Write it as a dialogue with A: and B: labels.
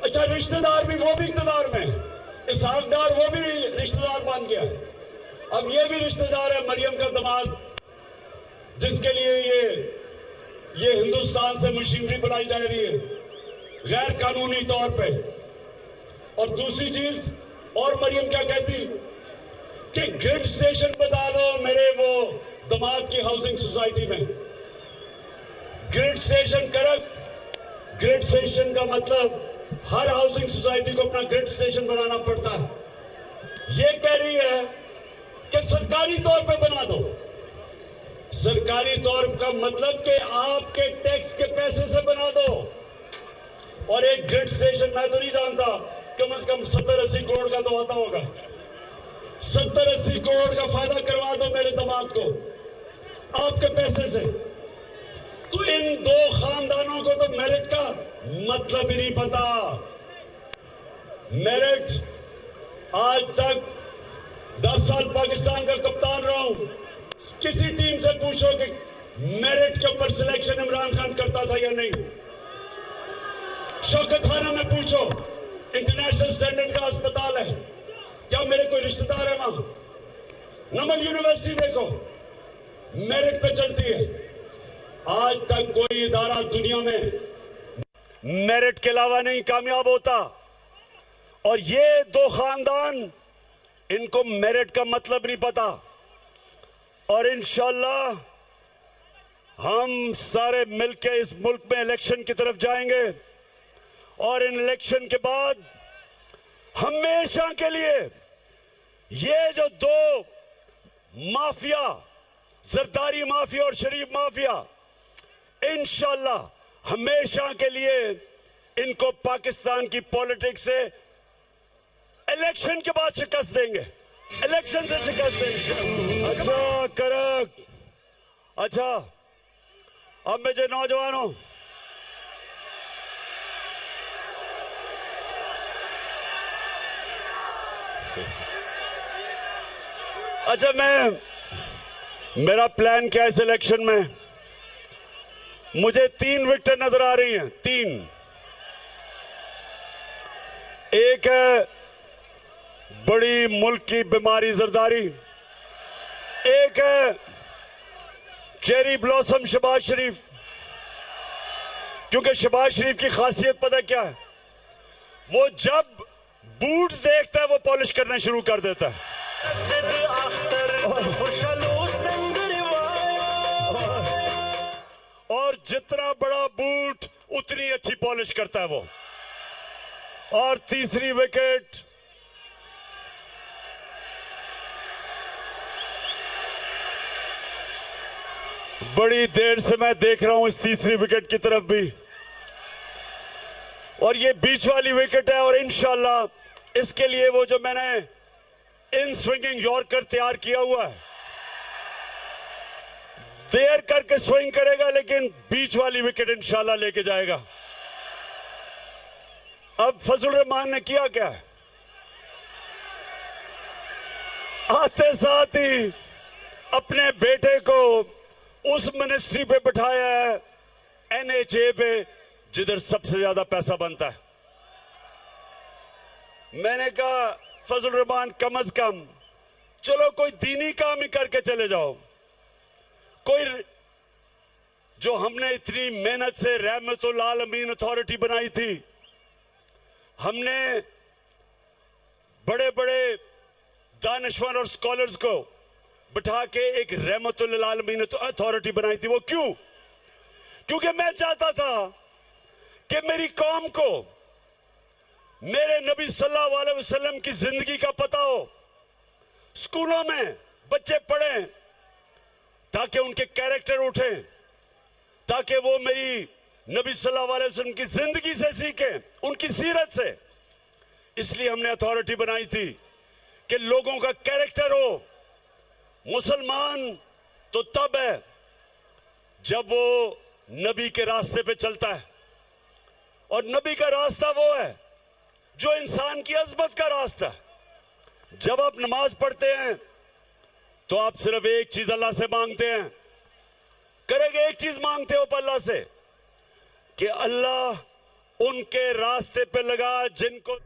A: अच्छा, रिश्तेदार भी, वो भी इक़्तिदार में, इसहाक डार वो भी रिश्तेदार बन गया। अब ये भी रिश्तेदार है मरियम का दामाद, जिसके लिए ये हिंदुस्तान से मशीनरी बनाई जा रही है गैर कानूनी तौर पे। और दूसरी चीज, और मरियम क्या कहती कि ग्रिड स्टेशन बता दो मेरे वो दामाद की हाउसिंग सोसाइटी में। Grid station correct, grid station का मतलब हर हाउसिंग सोसाइटी को अपना ग्रिड स्टेशन बनाना पड़ता है। ये कह रही है कि सरकारी तौर पे बना दो। सरकारी तौर का मतलब कि आपके टैक्स के पैसे से बना दो। और एक ग्रिड स्टेशन मैं तो नहीं जानता, कम से कम 70-80 करोड़ का तो आता होगा। 70-80 करोड़ का फायदा करवा दो मेरे दामाद को आपके पैसे से। तो इन दो खानदानों को तो मेरिट का मतलब ही नहीं पता। मेरिट, आज तक 10 साल पाकिस्तान का कप्तान रहा हूं, किसी टीम से पूछो कि मेरिट के ऊपर सिलेक्शन इमरान खान करता था या नहीं। शौकत खाना में पूछो, इंटरनेशनल स्टैंडर्ड का अस्पताल है, क्या मेरे कोई रिश्तेदार है वहां? नमक यूनिवर्सिटी देखो, मेरिट पे चलती है। आज तक कोई इदारा दुनिया में मेरिट के अलावा नहीं कामयाब होता। और ये दो खानदान, इनको मेरिट का मतलब नहीं पता। और इंशाअल्लाह हम सारे मिलकर इस मुल्क में इलेक्शन की तरफ जाएंगे और इन इलेक्शन के बाद हमेशा के लिए ये जो दो माफिया, जरदारी माफिया और शरीफ माफिया, इंशाअल्लाह हमेशा के लिए इनको पाकिस्तान की पॉलिटिक्स से इलेक्शन के बाद शिकस्त देंगे, इलेक्शन से शिकस्त देंगे। अच्छा करेक्ट। अच्छा, अब मैं जो नौजवान हूं, अच्छा मेरा प्लान क्या है इस इलेक्शन में? मुझे 3 विकेट नजर आ रही हैं, 3। एक है बड़ी मुल्क की बीमारी जरदारी, एक है चेरी ब्लॉसम शहबाज शरीफ। क्योंकि शहबाज शरीफ की खासियत पता क्या है? वो जब बूट देखता है वो पॉलिश करना शुरू कर देता है। और जितना बड़ा बूट उतनी अच्छी पॉलिश करता है वो। और तीसरी विकेट बड़ी देर से मैं देख रहा हूं इस तीसरी विकेट की तरफ भी, और ये बीच वाली विकेट है। और इंशाल्लाह इसके लिए वो जो मैंने इन स्विंगिंग यॉर्कर तैयार किया हुआ है, देर करके स्विंग करेगा लेकिन बीच वाली विकेट इंशाल्लाह लेके जाएगा। अब फजल रहमान ने किया क्या है? आते साथ ही अपने बेटे को उस मिनिस्ट्री पे बिठाया है, NHA पे, जिधर सबसे ज्यादा पैसा बनता है। मैंने कहा फजल रहमान कम से कम चलो कोई दीनी काम ही करके चले जाओ। कोई जो हमने इतनी मेहनत से रहमतुल आलमीन अथॉरिटी बनाई थी, हमने बड़े बड़े दानिशवर और स्कॉलर्स को बिठा के एक रहमतुल आलमीन अथॉरिटी बनाई थी। वो क्यों? क्योंकि मैं चाहता था कि मेरी कौम को मेरे नबी सल्लल्लाहु अलैहि वसल्लम की जिंदगी का पता हो, स्कूलों में बच्चे पढ़ें ताकि उनके कैरेक्टर उठे, ताकि वो मेरी नबी सल्लल्लाहु अलैहि वसल्लम की जिंदगी से सीखें, उनकी सीरत से। इसलिए हमने अथॉरिटी बनाई थी कि लोगों का कैरेक्टर हो। मुसलमान तो तब है जब वो नबी के रास्ते पे चलता है, और नबी का रास्ता वो है जो इंसान की अजमत का रास्ता है। जब आप नमाज पढ़ते हैं तो आप सिर्फ एक चीज अल्लाह से मांगते हैं, करेंगे एक चीज मांगते हो अल्लाह से कि अल्लाह उनके रास्ते पे लगा जिनको